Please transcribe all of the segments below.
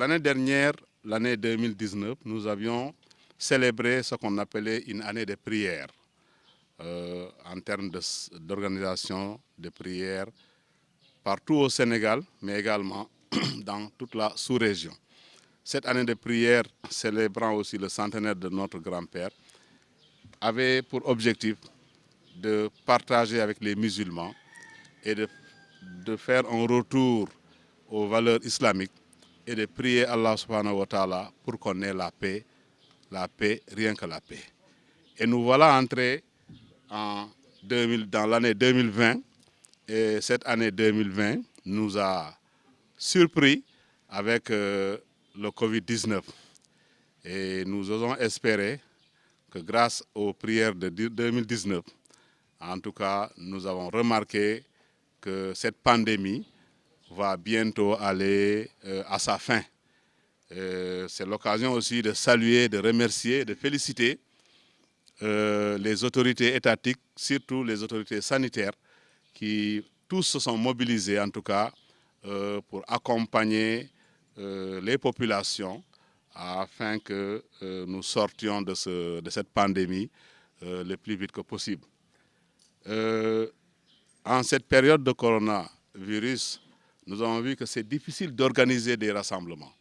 L'année dernière, l'année 2019, nous avions célébré ce qu'on appelait une année de prière en termes d'organisation de prières partout au Sénégal, mais également dans toute la sous-région. Cette année de prière, célébrant aussi le centenaire de notre grand-père, avait pour objectif de partager avec les musulmans et de faire un retour aux valeurs islamiques et de prier Allah subhanahu wa ta'ala pour qu'on ait la paix, rien que la paix. Et nous voilà entrés dans l'année 2020, et cette année 2020 nous a surpris avec le Covid-19. Et nous osons espérer que grâce aux prières de 2019, en tout cas, nous avons remarqué que cette pandémie va bientôt aller à sa fin. C'est l'occasion aussi de saluer, de remercier, de féliciter les autorités étatiques, surtout les autorités sanitaires, qui tous se sont mobilisés en tout cas pour accompagner les populations afin que nous sortions de cette pandémie le plus vite que possible. En cette période de coronavirus, nous avons vu que c'est difficile d'organiser des rassemblements.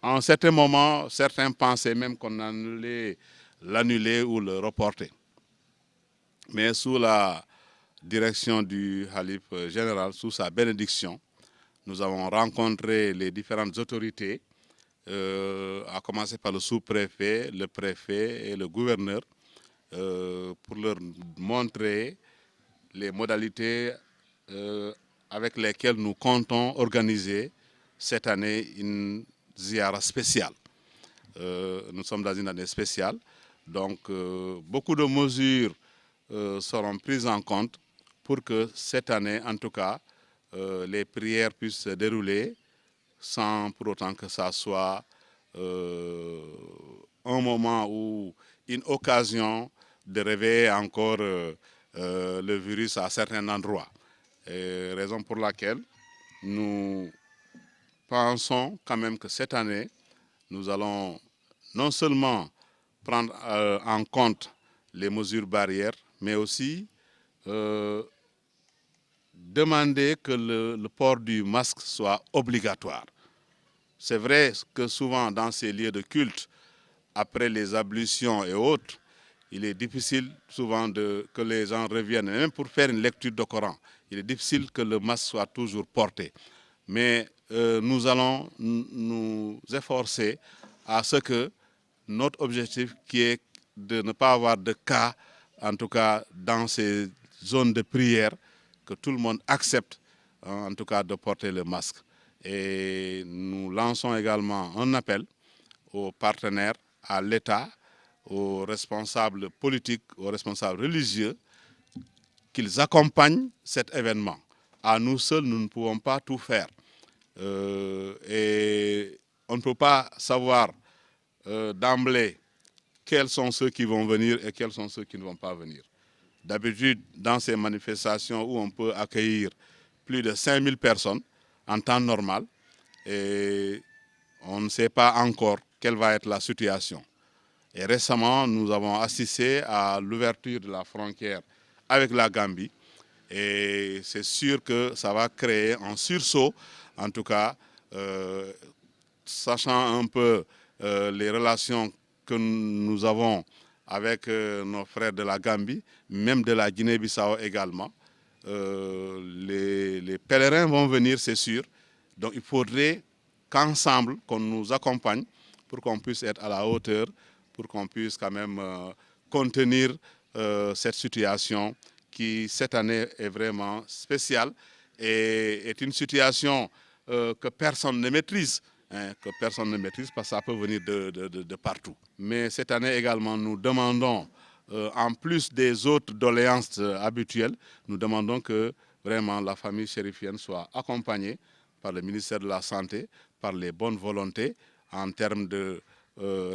En certains moments, certains pensaient même qu'on allait l'annuler ou le reporter. Mais sous la direction du Khalife général, sous sa bénédiction, nous avons rencontré les différentes autorités, à commencer par le sous-préfet, le préfet et le gouverneur, pour leur montrer les modalités avec lesquelles nous comptons organiser cette année une ziara spéciale. Nous sommes dans une année spéciale, donc beaucoup de mesures seront prises en compte pour que cette année, en tout cas, les prières puissent se dérouler sans pour autant que ça soit un moment ou une occasion de réveiller encore le virus à certains endroits. Raison pour laquelle nous pensons quand même que cette année, nous allons non seulement prendre en compte les mesures barrières, mais aussi demander que le port du masque soit obligatoire. C'est vrai que souvent dans ces lieux de culte, après les ablutions et autres, il est difficile souvent que les gens reviennent, même pour faire une lecture du Coran, il est difficile que le masque soit toujours porté. Mais nous allons nous efforcer à ce que notre objectif qui est de ne pas avoir de cas, en tout cas dans ces zones de prière, que tout le monde accepte en tout cas de porter le masque. Et nous lançons également un appel aux partenaires, à l'État, aux responsables politiques, aux responsables religieux, qu'ils accompagnent cet événement. À nous seuls, nous ne pouvons pas tout faire. Et on ne peut pas savoir d'emblée quels sont ceux qui vont venir et quels sont ceux qui ne vont pas venir. D'habitude, dans ces manifestations où on peut accueillir plus de 5000 personnes en temps normal, et on ne sait pas encore quelle va être la situation. Et récemment, nous avons assisté à l'ouverture de la frontière avec la Gambie. Et c'est sûr que ça va créer un sursaut, en tout cas, sachant un peu les relations que nous avons avec nos frères de la Gambie, même de la Guinée-Bissau également. Les pèlerins vont venir, c'est sûr. Donc il faudrait qu'ensemble, qu'on nous accompagne pour qu'on puisse être à la hauteur, pour qu'on puisse quand même contenir cette situation qui, cette année, est vraiment spéciale et est une situation que personne ne maîtrise. Que personne ne maîtrise parce que ça peut venir de partout. Mais cette année également, nous demandons, en plus des autres doléances habituelles, nous demandons que vraiment la famille chérifienne soit accompagnée par le ministère de la Santé, par les bonnes volontés en termes de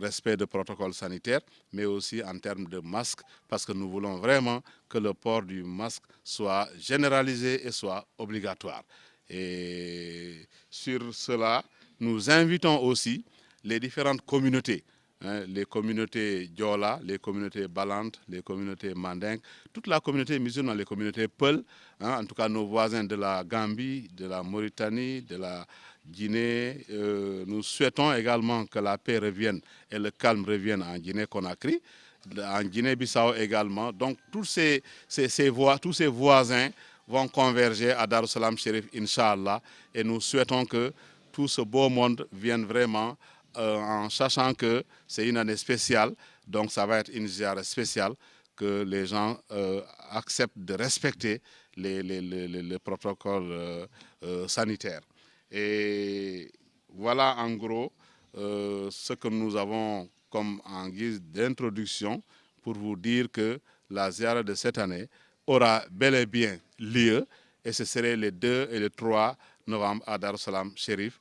respect de protocoles sanitaires, mais aussi en termes de masques, parce que nous voulons vraiment que le port du masque soit généralisé et soit obligatoire. Et sur cela, nous invitons aussi les différentes communautés, hein, les communautés Diola, les communautés Balantes, les communautés Mandingues, toute la communauté musulmane, les communautés Peul, hein, en tout cas nos voisins de la Gambie, de la Mauritanie, de la Guinée. Nous souhaitons également que la paix revienne et le calme revienne en Guinée-Conakry, en Guinée-Bissau également. Donc tous ces voisins vont converger à Dar es Salaam Chérif, Inch'Allah, et nous souhaitons que tout ce beau monde vienne vraiment en sachant que c'est une année spéciale, donc ça va être une ziara spéciale, que les gens acceptent de respecter les protocoles sanitaires. Et voilà en gros ce que nous avons comme en guise d'introduction pour vous dire que la ziara de cette année aura bel et bien lieu et ce serait les 2 et le 3 novembre à Dar es Salaam Chérif.